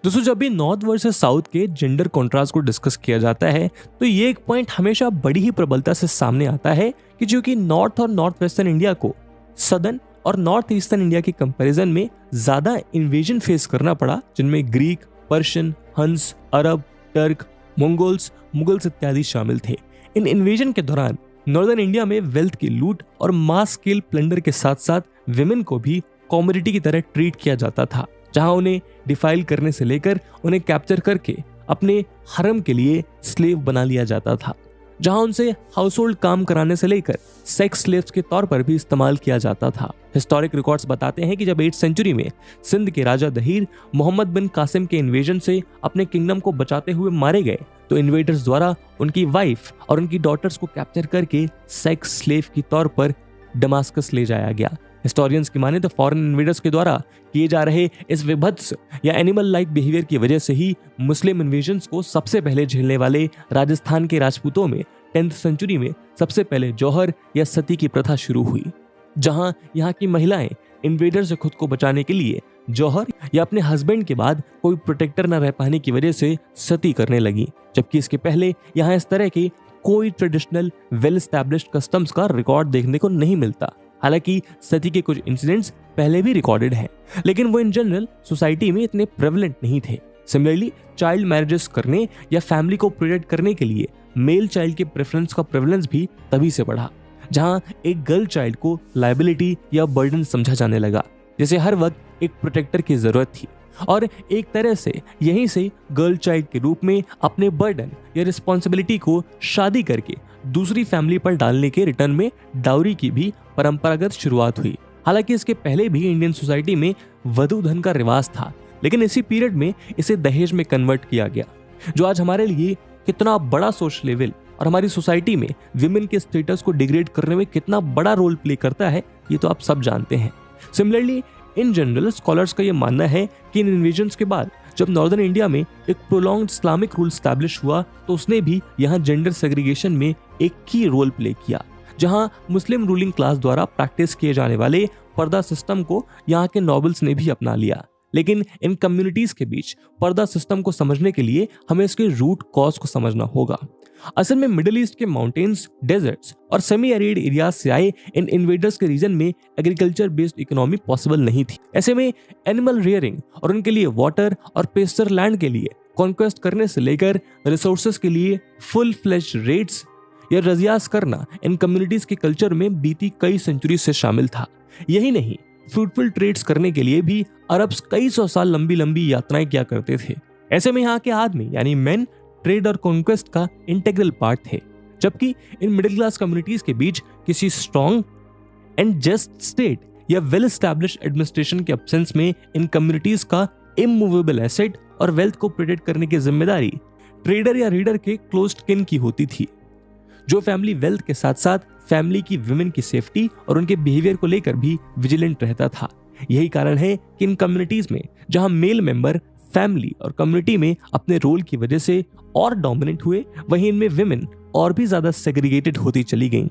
दोस्तों, जब भी नॉर्थ वर्सेस साउथ के जेंडर कॉन्ट्रास्ट को डिस्कस किया जाता है तो ये एक पॉइंट हमेशा बड़ी ही प्रबलता से सामने आता है कि जो कि नॉर्थ और नॉर्थ वेस्टर्न इंडिया को सदर्न और नॉर्थ ईस्टर्न इंडिया के कंपैरिजन में ज्यादा इन्वेजन फेस करना पड़ा, जिनमें ग्रीक, पर्शियन, हंस, अरब, टर्क, मंगोल्स, मुगल्स इत्यादि शामिल थे। इन इन्वेजन के दौरान नॉर्दर्न इंडिया में वेल्थ की लूट और मास स्केल प्लंडर के साथ साथ विमेन को भी कॉमोडिटी की तरह ट्रीट किया जाता था, जहां उन्हें डिफाइल करने से लेकर उन्हें कैप्चर करके अपने हरम के लिए स्लेव बना लिया जाता था, जहां उनसे हाउस होल्ड काम कराने से लेकर सेक्स स्लेव्स के तौर पर भी इस्तेमाल किया जाता था। हिस्टोरिक रिकॉर्ड्स बताते हैं कि जब 8th सेंचुरी में सिंध के राजा दहीर मोहम्मद बिन कासिम के इन्वेजन से अपने किंगडम को बचाते हुए मारे गए तो इन्वेडर्स द्वारा उनकी वाइफ और उनकी डॉटर्स को कैप्चर करके सेक्स स्लेव के तौर पर दमास्कस ले जाया गया। हिस्टोरियंस की माने तो फॉरेन इन्वेडर्स के द्वारा किए जा रहे इस विभत्स या एनिमल लाइक बिहेवियर की वजह से ही मुस्लिम इन्वेजन्स को सबसे पहले झेलने वाले राजस्थान के राजपूतों में 10th सेंचुरी में सबसे पहले जौहर या सती की प्रथा शुरू हुई, जहां यहाँ की महिलाएं इन्वेडर से खुद को बचाने के लिए जौहर या अपने हस्बैंड के बाद कोई प्रोटेक्टर न रह पाने की वजह से सती करने लगी, जबकि इसके पहले यहाँ इस तरह के कोई ट्रेडिशनल वेल एस्टैब्लिश्ड कस्टम्स का रिकॉर्ड देखने को नहीं मिलता। हालांकि सती के कुछ इंसिडेंट्स पहले भी रिकॉर्डेड हैं, लेकिन वो इन जनरल सोसाइटी में इतने प्रेवलेंट नहीं थे। सिमिलरली चाइल्ड मैरिजेस करने या फैमिली को प्रोटेक्ट करने के लिए मेल चाइल्ड के प्रेफरेंस का प्रेवलेंस भी तभी से बढ़ा, जहां एक गर्ल चाइल्ड को लायबिलिटी या बर्डन समझा जाने लगा, जैसे हर वक्त एक प्रोटेक्टर की जरूरत थी। और एक तरह से यहीं से गर्ल चाइल्ड के रूप में अपने बर्डन या रिस्पॉन्सिबिलिटी को शादी करके दूसरी फैमिली पर डालने के रिटर्न में डाउरी की भी परंपरागत शुरुआत हुई। हालांकि इसके पहले भी इंडियन सोसाइटी में वधू धन का रिवाज था, लेकिन इसी पीरियड में इसे दहेज में कन्वर्ट किया गया, जो आज हमारे लिए कितना बड़ा सोशल लेवल और हमारी सोसाइटी में विमेन के स्टेटस को डिग्रेड करने में कितना बड़ा रोल प्ले करता है, ये तो आप सब जानते हैं। सिमिलरली इन जनरल स्कॉलर्स का यह मानना है कि इन इन्वेजन्स के बाद जब नॉर्दर्न इंडिया में एक प्रोलॉन्ग्ड इस्लामिक रूल स्टैब्लिश हुआ तो उसने भी यहाँ जेंडर सेग्रीगेशन में एक की रोल प्ले किया, जहां मुस्लिम रूलिंग क्लास द्वारा प्रैक्टिस किए जाने वाले पर्दा सिस्टम को यहाँ के नॉबल्स ने भी अपना लिया। लेकिन इन कम्युनिटीज के बीच पर्दा सिस्टम को समझने के लिए हमें इसके रूट कॉज को समझना होगा। असल में मिडिल ईस्ट के माउंटेन्स, डेजर्ट्स और सेमी एरिड एरियाज से आए इन इन्वेडर्स के रीजन में एग्रीकल्चर बेस्ड इकोनॉमी पॉसिबल नहीं थी। ऐसे में एनिमल रियरिंग और उनके लिए वाटर और पेस्चर लैंड के लिए कॉन्क्वेस्ट करने से लेकर रिसोर्सेज के लिए फुल फ्लेश रेड्स या रजियास करना इन कम्युनिटीज के कल्चर में बीती कई सेंचुरी से शामिल था। यही नहीं, फ्रूटफुल ट्रेड्स करने के लिए भी अरब्स कई सौ साल लंबी लंबी यात्राएं किया करते थे। ऐसे में यहाँ के आदमी यानी मेन ट्रेड और कॉन्क्वेस्ट का इंटीग्रल पार्ट थे, जबकि इन मिडिल क्लास कम्युनिटीज के बीच किसी स्ट्रॉन्ग एंड जस्ट स्टेट या वेल एस्टैब्लिश्ड एडमिनिस्ट्रेशन के एब्सेंस में इन कम्युनिटीज का इमूवेबल एसेट और वेल्थ को प्रोटेक्ट करने की जिम्मेदारी ट्रेडर या रीडर के क्लोज्ड किन की होती थी, जो फैमिली वेल्थ के साथ साथ फैमिली की विमेन की सेफ्टी और उनके बिहेवियर को लेकर भी विजिलेंट रहता था। यही कारण है कि इन कम्युनिटीज में जहां मेल मेंबर फैमिली और कम्युनिटी में अपने रोल की वजह से और डोमिनेंट हुए, वहीं इनमें विमेन और भी ज्यादा सेग्रीगेटेड होती चली गईं।